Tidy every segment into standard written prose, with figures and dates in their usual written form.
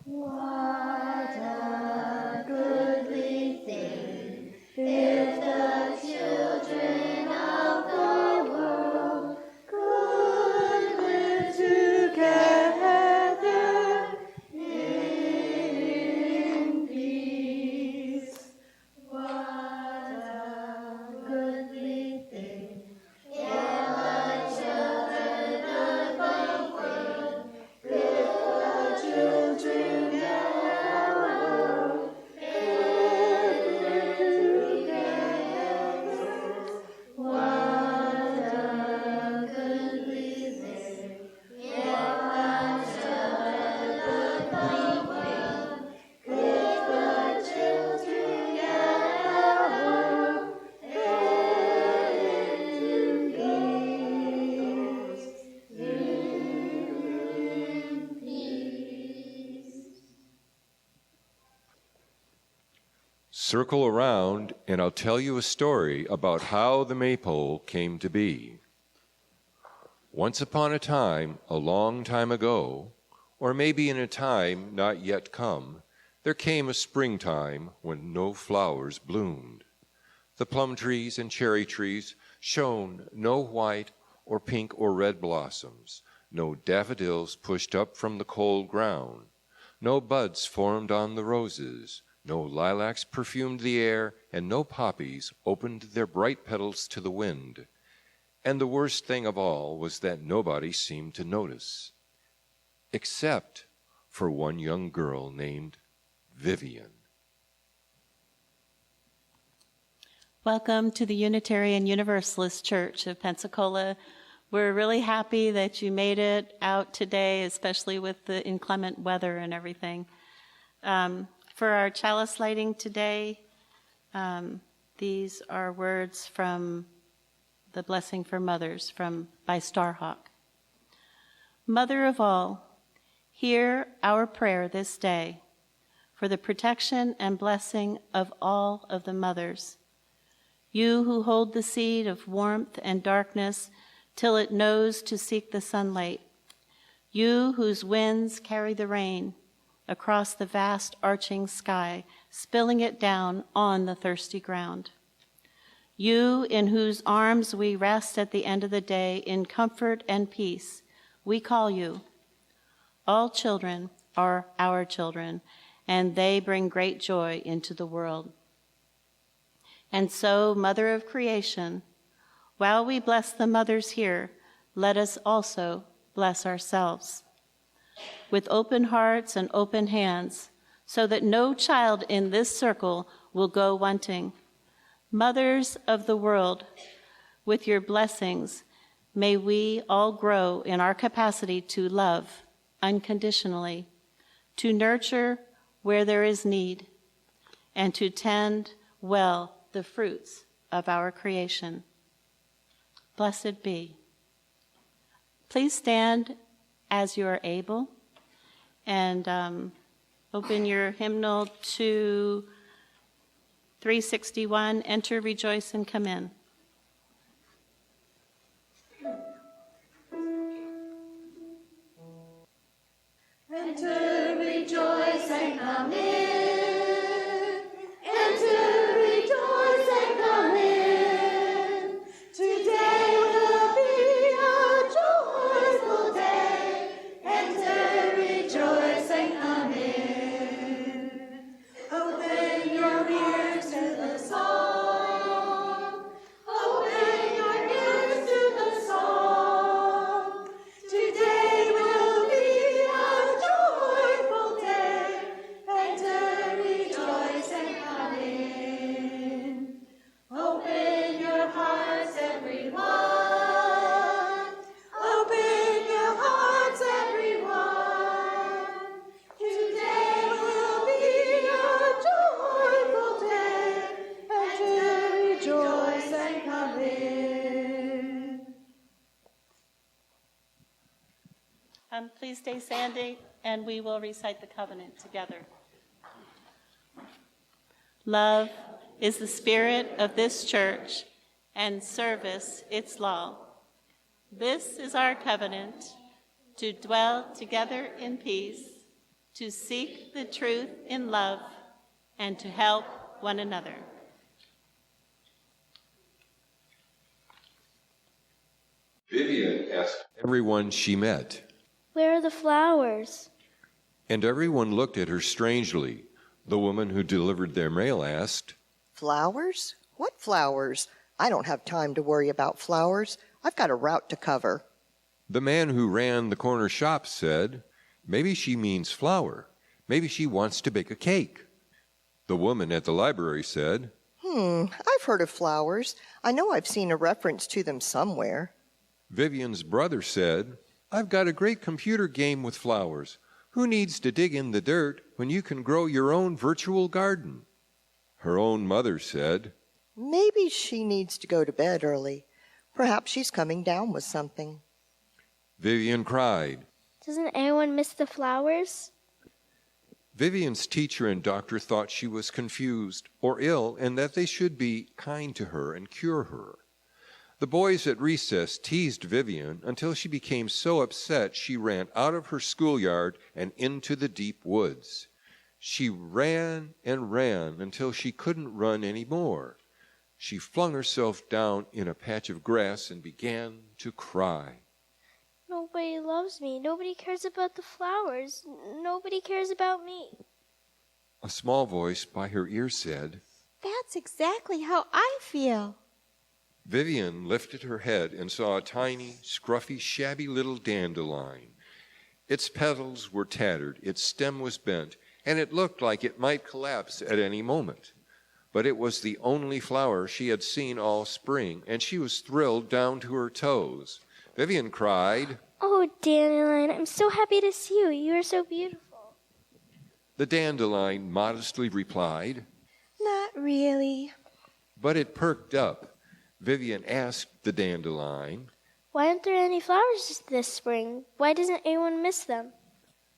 What a goodly thing if the children of the world could live together in peace. What a goodly thing if the children of the world could live together What a goodly thing if the children of the world could live together in peace. Circle around and I'll tell you a story about how the maypole came to be. Once upon a time, a long time ago, or maybe in a time not yet come, there came a springtime when no flowers bloomed. The plum trees and cherry trees shone no white or pink or red blossoms, no daffodils pushed up from the cold ground, no buds formed on the roses, no lilacs perfumed the air, and no poppies opened their bright petals to the wind. And the worst thing of all was that nobody seemed to notice, except for one young girl named Vivian. Welcome to the Unitarian Universalist Church of Pensacola. We're really happy that you made it out today, especially with the inclement weather and everything. For our chalice lighting today, these are words from the Blessing for Mothers by Starhawk. Mother of all, hear our prayer this day for the protection and blessing of all of the mothers. You who hold the seed of warmth and darkness till it knows to seek the sunlight. You whose winds carry the rain across the vast arching sky, spilling it down on the thirsty ground. You in whose arms we rest at the end of the day in comfort and peace, we call you. All children are our children, and they bring great joy into the world. And so, Mother of Creation, while we bless the mothers here, let us also bless ourselves. With open hearts and open hands, so that no child in this circle will go wanting. Mothers of the world, with your blessings, may we all grow in our capacity to love unconditionally, to nurture where there is need, and to tend well the fruits of our creation. Blessed be. Please stand as you are able, and open your hymnal to 361, Enter, Rejoice, and Come In. Enter, rejoice, and come in. Enter, rejoice, and come in. Today will be a joyful day. Enter, rejoice, and come in. Open your ears to the song. Open your ears to the song. Today will be a joyful day. Enter, rejoice, and come in. Open your hearts, everyone. Open your hearts, everyone. Today will be a joyful day. Enter, rejoice, and come in. Please stay standing, and we will recite the covenant together. Love is the spirit of this church, and service its law. This is our covenant, to dwell together in peace, to seek the truth in love, and to help one another. Vivian asked everyone she met, "Where are the flowers?" and everyone looked at her strangely. The woman who delivered their mail asked, Flowers? What flowers? I don't have time to worry about flowers. I've got a route to cover. The man who ran the corner shop said, maybe she means flour. Maybe she wants to bake a cake. The woman at the library said, I've heard of flowers. I know I've seen a reference to them somewhere. Vivian's brother said, I've got a great computer game with flowers. Who needs to dig in the dirt when you can grow your own virtual garden? Her own mother said, Maybe she needs to go to bed early. Perhaps she's coming down with something. Vivian cried. Doesn't anyone miss the flowers? Vivian's teacher and doctor thought she was confused or ill and that they should be kind to her and cure her. The boys at recess teased Vivian until she became so upset she ran out of her schoolyard and into the deep woods. She ran and ran until she couldn't run any more. She flung herself down in a patch of grass and began to cry. Nobody loves me. Nobody cares about the flowers. Nobody cares about me. A small voice by her ear said, That's exactly how I feel. Vivian lifted her head and saw a tiny, scruffy, shabby little dandelion. Its petals were tattered, its stem was bent, and it looked like it might collapse at any moment. But it was the only flower she had seen all spring, and she was thrilled down to her toes. Vivian cried, Oh, Dandelion, I'm so happy to see you. You are so beautiful. The dandelion modestly replied, Not really. but it perked up. Vivian asked the dandelion. Why aren't there any flowers this spring? Why doesn't anyone miss them?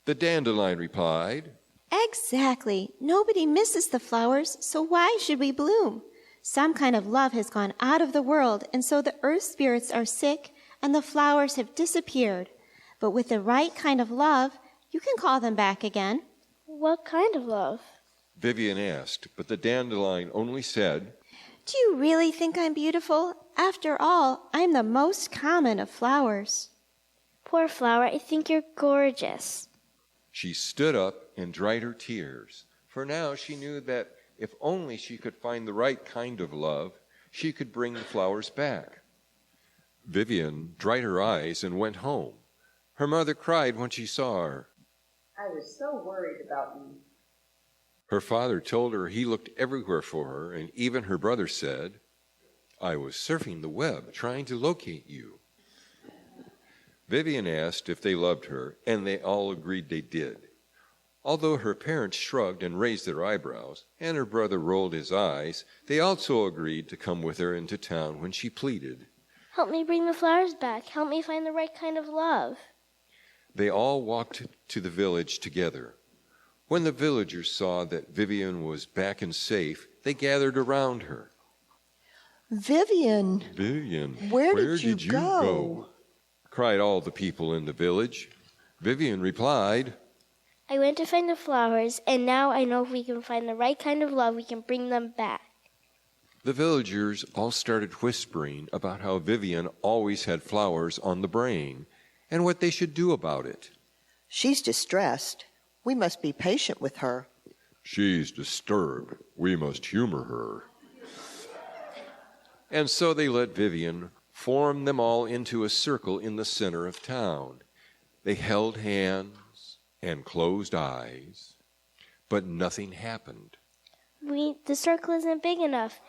The dandelion replied, Exactly. Nobody misses the flowers, so why should we bloom? Some kind of love has gone out of the world, and so the earth spirits are sick and the flowers have disappeared. But with the right kind of love, you can call them back again. What kind of love? Vivian asked, but the dandelion only said, Do you really think I'm beautiful? After all, I'm the most common of flowers. Poor flower, I think you're gorgeous. She stood up and dried her tears, for now she knew that if only she could find the right kind of love, she could bring the flowers back. Vivian dried her eyes and went home. Her mother cried when she saw her. I was so worried about you. Her father told her he looked everywhere for her, and even her brother said, I was surfing the web trying to locate you. Vivian asked if they loved her, and they all agreed they did. Although her parents shrugged and raised their eyebrows, and her brother rolled his eyes, they also agreed to come with her into town when she pleaded. Help me bring the flowers back. Help me find the right kind of love. They all walked to the village together. When the villagers saw that Vivian was back and safe, they gathered around her. Vivian, Where did you go? cried all the people in the village. Vivian replied, I went to find the flowers, and now I know if we can find the right kind of love, we can bring them back. The villagers all started whispering about how Vivian always had flowers on the brain and what they should do about it. She's distressed. We must be patient with her. She's disturbed. We must humor her. And so they let Vivian form them all into a circle in the center of town. They held hands and closed eyes, but nothing happened. The circle isn't big enough.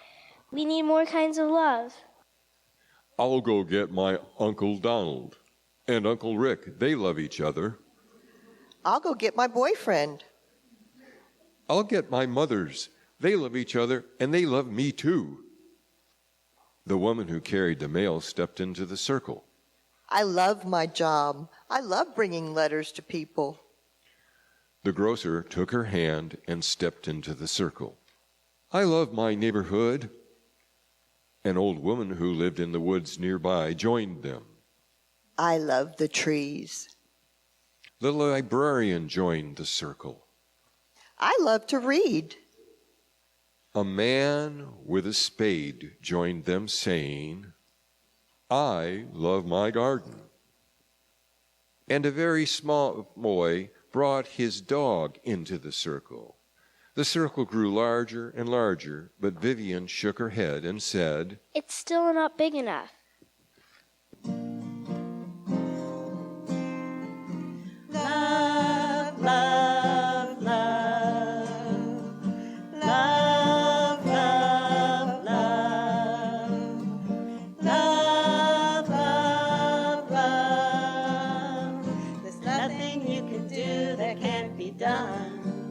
We need more kinds of love. I'll go get my Uncle Donald and Uncle Rick. They love each other. I'll go get my boyfriend. I'll get my mothers. They love each other, and they love me too. The woman who carried the mail stepped into the circle. I love my job. I love bringing letters to people. The grocer took her hand and stepped into the circle. I love my neighborhood. An old woman who lived in the woods nearby joined them. I love the trees. The librarian joined the circle. I love to read. A man with a spade joined them, saying, I love my garden. And a very small boy brought his dog into the circle. The circle grew larger and larger, but Vivian shook her head and said, It's still not big enough. Love, love, love. Love, love, love. Love, love, love. There's nothing you can do that can't be done.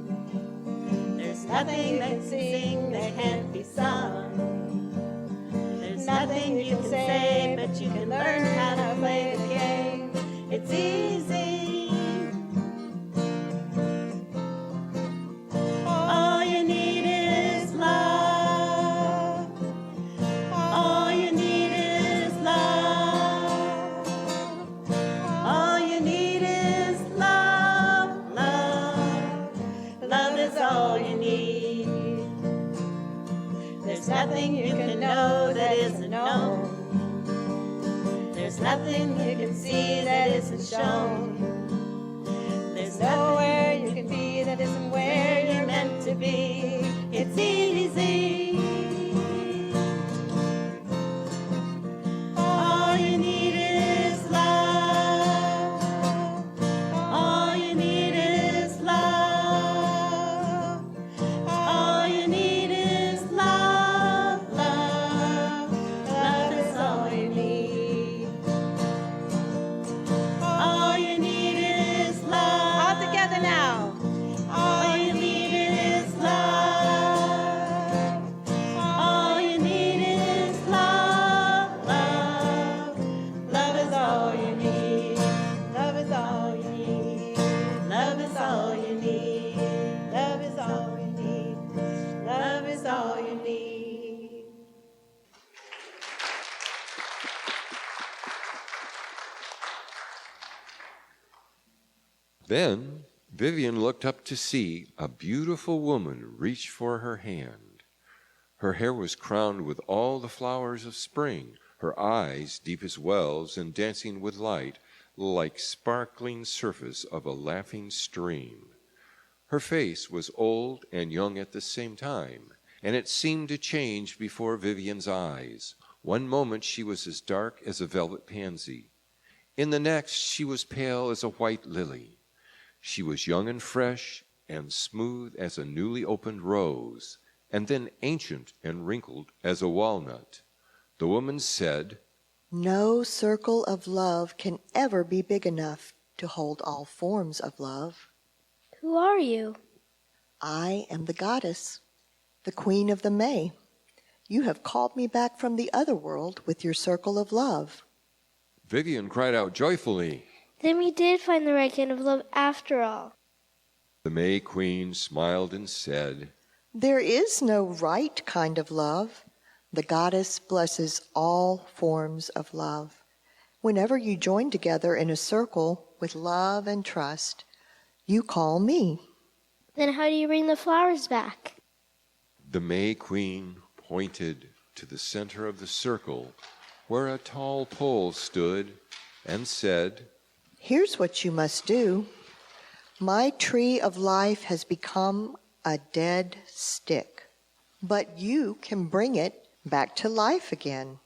There's nothing that can sing that can't be sung. There's nothing you can say, but you can learn how to play the game. It's easy. All you need is love. All you need is love. All you need is love, love. Love is all you need. There's nothing you can know that isn't known. There's nothing you can see that isn't shown. There's nowhere you can be that isn't where you're meant to be. It's easy. All you need is love. All you need is love. All you need is love, love. Love is all you need. All you need is love. All together now. All you need is love. All you need is love, love. Love is all you need. Love is all you need. Love is all you need. Love is all you need. Love is all you need. Then Vivian looked up to see a beautiful woman reach for her hand. Her hair was crowned with all the flowers of spring, her eyes deep as wells and dancing with light, like sparkling surface of a laughing stream. Her face was old and young at the same time, and it seemed to change before Vivian's eyes. One moment she was as dark as a velvet pansy. In the next she was pale as a white lily. She was young and fresh and smooth as a newly opened rose, and then ancient and wrinkled as a walnut. The woman said, No circle of love can ever be big enough to hold all forms of love. Who are you? I am the goddess, the queen of the May. You have called me back from the other world with your circle of love. Vivian cried out joyfully. Then we did find the right kind of love after all. The May Queen smiled and said, There is no right kind of love. The goddess blesses all forms of love. Whenever you join together in a circle with love and trust, you call me. Then how do you bring the flowers back? The May Queen pointed to the center of the circle where a tall pole stood and said, Here's what you must do. My tree of life has become a dead stick, but you can bring it back to life again.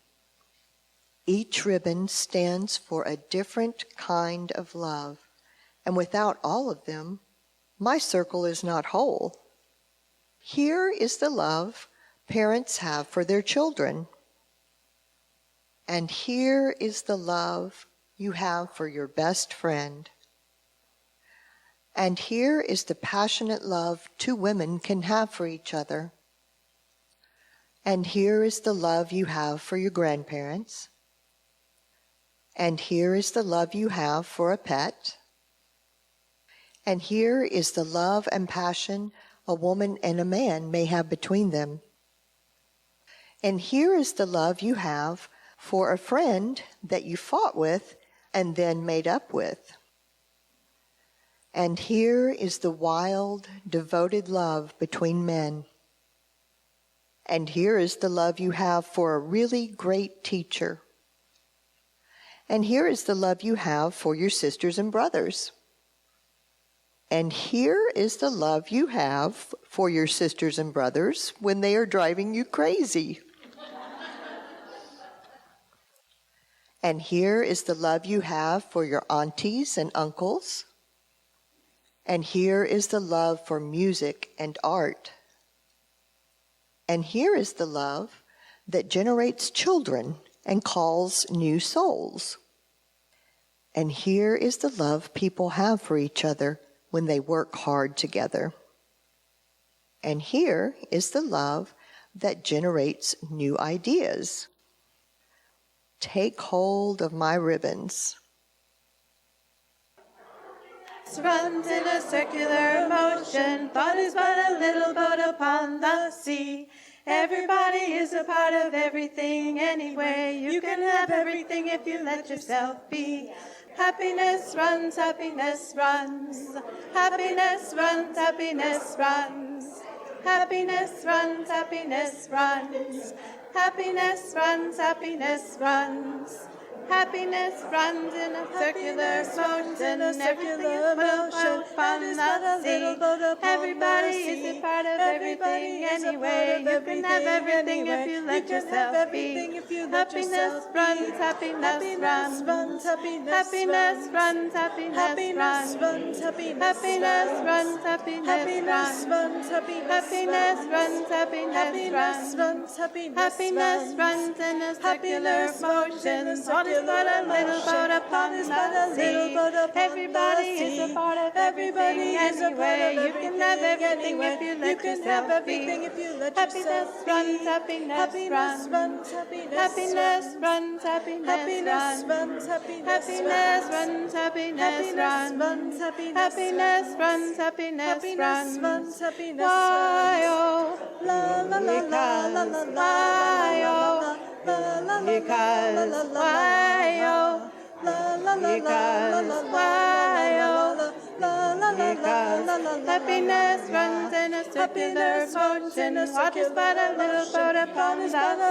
Each ribbon stands for a different kind of love, and without all of them, my circle is not whole. Here is the love parents have for their children, and here is the love you have for your best friend. And here is the passionate love two women can have for each other. And here is the love you have for your grandparents. And here is the love you have for a pet. And here is the love and passion a woman and a man may have between them. And here is the love you have for a friend that you fought with and then made up with. And here is the wild, devoted love between men. And here is the love you have for a really great teacher. And here is the love you have for your sisters and brothers. And here is the love you have for your sisters and brothers when they are driving you crazy. And here is the love you have for your aunties and uncles. And here is the love for music and art. And here is the love that generates children and calls new souls. And here is the love people have for each other when they work hard together. And here is the love that generates new ideas. Take hold of my ribbons. Runs in a circular motion. Thought is but a little boat upon the sea. Everybody is a part of everything anyway. You can have everything if you let yourself be. Happiness runs, happiness runs. Happiness runs, happiness runs. Happiness runs, happiness runs. Happiness runs, happiness runs. Happiness runs in a circular motion. Everything is upon the sea. Everybody is a part of everything anyway. You can have everything if you let yourself be. Happiness runs, happiness runs. Happiness runs, happiness runs. Happiness runs, happiness runs. Happiness runs, happiness runs. Happiness runs in a circular motion. But a little boat upon the sea. Everybody is a part of everything anyway. You can have everything if you let yourself be. Happiness runs, happiness runs. Happiness runs, happiness runs. Happiness runs, happiness runs. Happiness runs, happiness runs. Why oh, because why oh. Because why oh, because why oh, because happiness runs in a circular motion. Watch is but a little boat upon the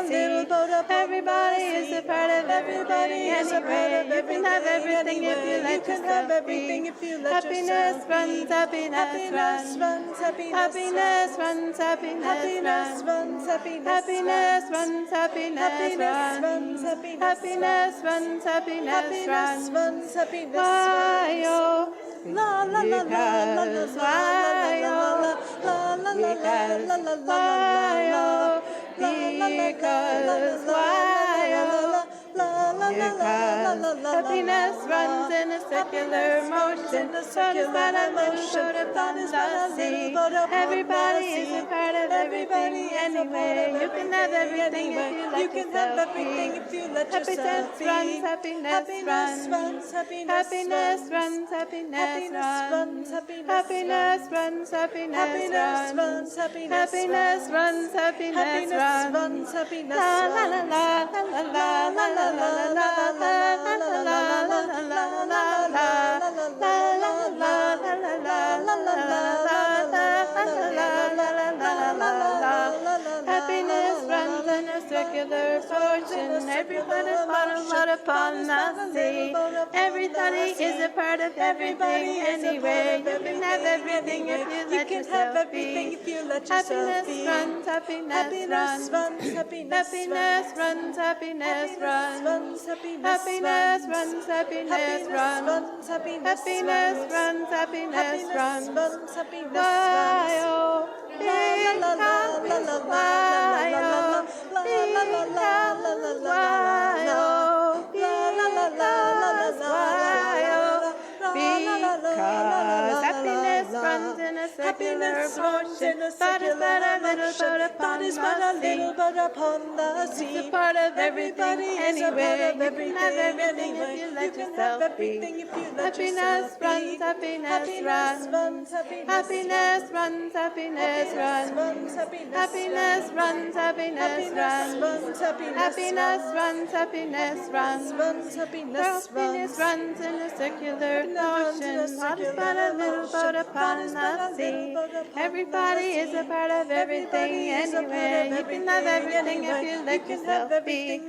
sea. Everybody is a part of everybody anyway. You can have everything if you let yourself be. Happiness runs, happiness runs. Happiness runs, happiness runs. Happiness runs, happiness runs. Happiness runs, happiness runs. Why oh, because why oh, because why oh, because why oh. Because happiness runs in a circular motion. Sun is but a little boat upon the sea. Everybody is a part of everything anyway. You can have everything if you let yourself be. Happiness runs, happiness runs. Happiness runs, happiness runs. Happiness runs, happiness runs. Happiness runs, happiness runs. La la la la la la la. La la la la la la happiness runs in a circular motion. Everybody's bottom upon the sea. Everybody is a part of everything anyway. You can have everything if you let yourself be. Happiness runs, happiness runs. Happiness runs, happiness runs. Happiness runs, happiness runs. Happiness runs, happiness runs. Why oh, because why oh, because why oh, because why oh, because happiness runs in a circular motion. Thought is but a little boat upon the sea. It's a part of everybody anyway. You can have everything if you let yourself be. Happiness runs, happiness runs. Happiness runs, happiness runs. Happiness runs, happiness runs. Happiness runs, happiness runs. Happiness runs in a circular motion. Thought is but a little boat upon the sea. Everybody is a part of everything anyway. You can have everything if you let yourself be.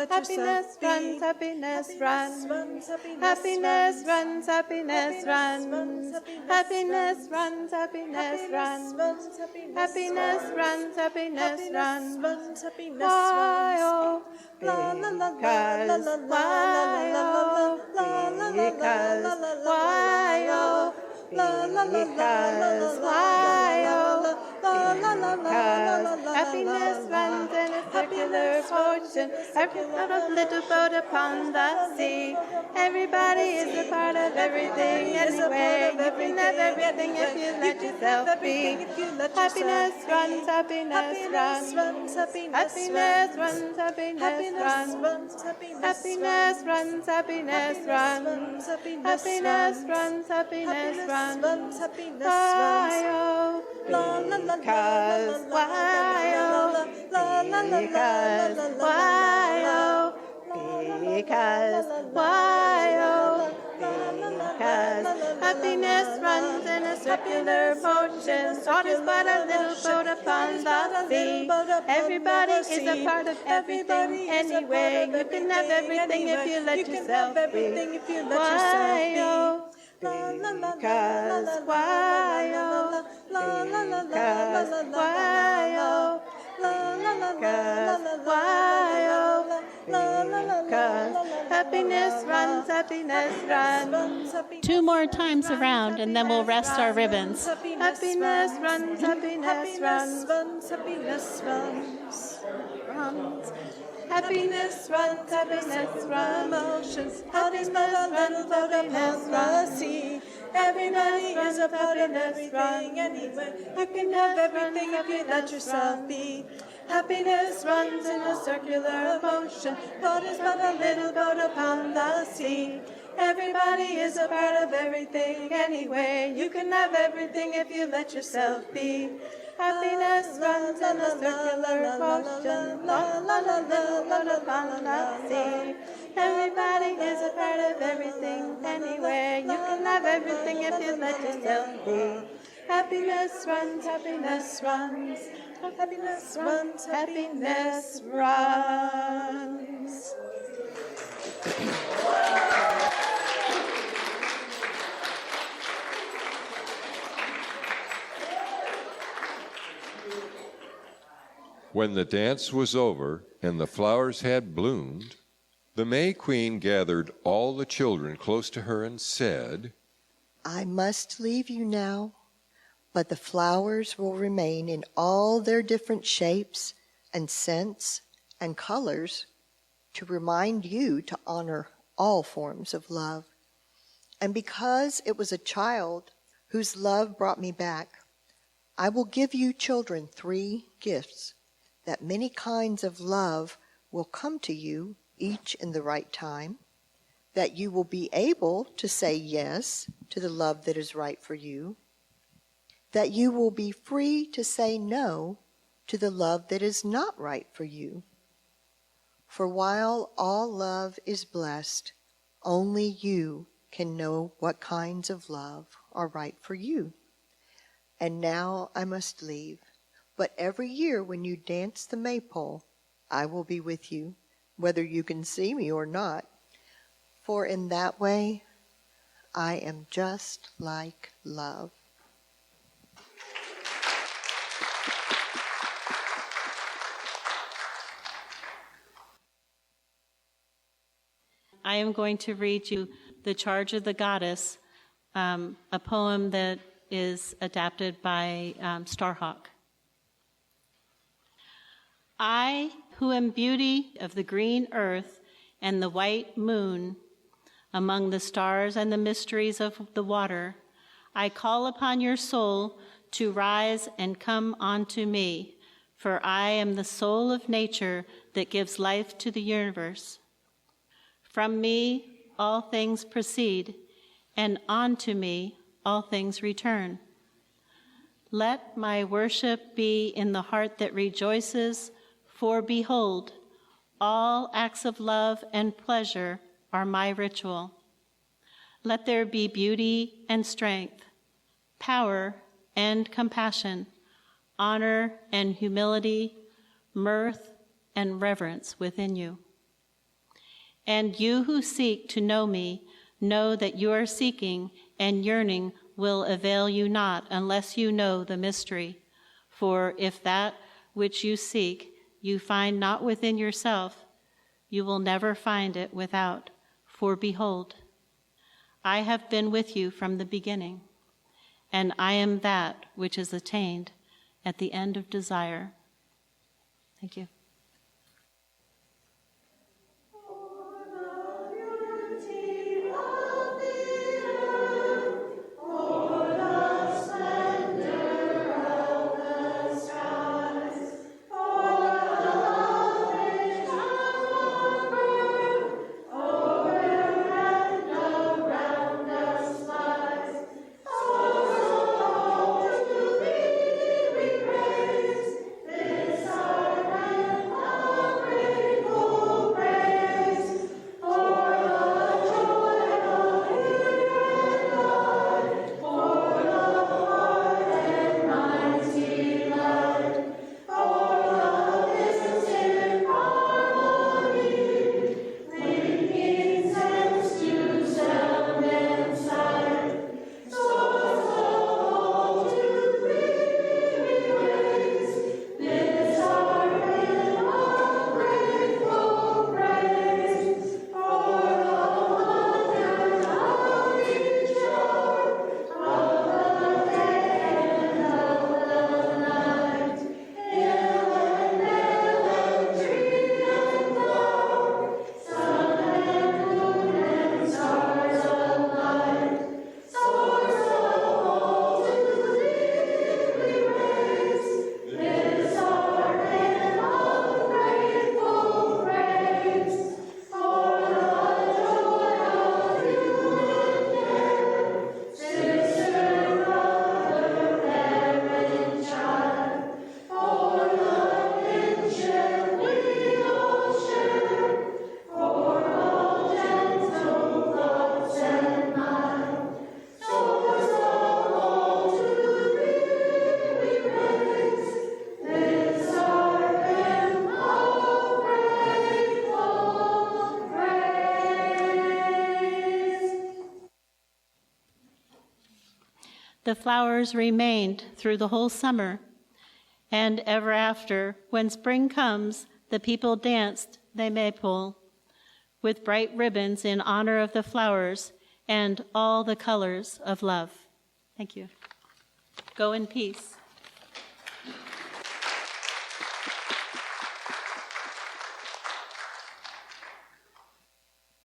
Happiness runs, happiness runs. Happiness runs, happiness runs. Happiness runs, happiness runs. Happiness runs, happiness runs. Why, oh, because why, oh, because why, oh, because why, oh, because happiness runs in a circular motion. Every little boat upon the sea. Everybody is a part of everything anyway. You can have everything if you let yourself be. Happiness runs, happiness runs. Happiness runs, happiness runs. Happiness runs, happiness runs. Happiness runs, happiness runs. Why, oh, because why, oh, because why, oh, because why, oh, because happiness runs in a circular motion. Thought is but a little boat upon the sea. Everybody is a part of everything anyway. You can have everything if you let yourself be. Why, oh, because why, oh, because why, oh, because why, oh, because happiness runs, happiness runs. 2 more times around, and then we'll rest our ribbons. Happiness runs, happiness runs. Happiness runs, runs. Happiness runs, happiness runs. Emotions, happiness runs, happiness runs. Everybody is a part of everything anyway. You can have everything if you let yourself be. Happiness runs in a circular motion. Boat is but a little boat upon the sea. Everybody is a part of everything anyway. You can have everything if you let yourself be. Happiness runs in a circular motion. La la la la la la la la sea. Everybody is a part of everything anyway. You can have everything if you let yourself be. Happiness runs, happiness runs. Happiness runs, happiness runs. When the dance was over and the flowers had bloomed, the May Queen gathered all the children close to her and said, I must leave you now, but the flowers will remain in all their different shapes and scents and colors to remind you to honor all forms of love. And because it was a child whose love brought me back, I will give you children 3 gifts, that many kinds of love will come to you, each in the right time, that you will be able to say yes to the love that is right for you, that you will be free to say no to the love that is not right for you. For while all love is blessed, only you can know what kinds of love are right for you. And now I must leave. But every year when you dance the maypole, I will be with you, whether you can see me or not. For in that way, I am just like love. I am going to read you The Charge of the Goddess, a poem that is adapted by Starhawk. I, who am beauty of the green earth and the white moon, among the stars and the mysteries of the water, I call upon your soul to rise and come unto me, for I am the soul of nature that gives life to the universe. From me all things proceed, and unto me all things return. Let my worship be in the heart that rejoices, for behold, all acts of love and pleasure are my ritual. Let there be beauty and strength, power and compassion, honor and humility, mirth and reverence within you. And you who seek to know me, know that your seeking and yearning will avail you not unless you know the mystery. For if that which you seek you find not within yourself, you will never find it without. For behold, I have been with you from the beginning, and I am that which is attained at the end of desire. Thank you. The flowers remained through the whole summer, and ever after, when spring comes, the people danced the maypole with bright ribbons in honor of the flowers and all the colors of love. Thank you. Go in peace.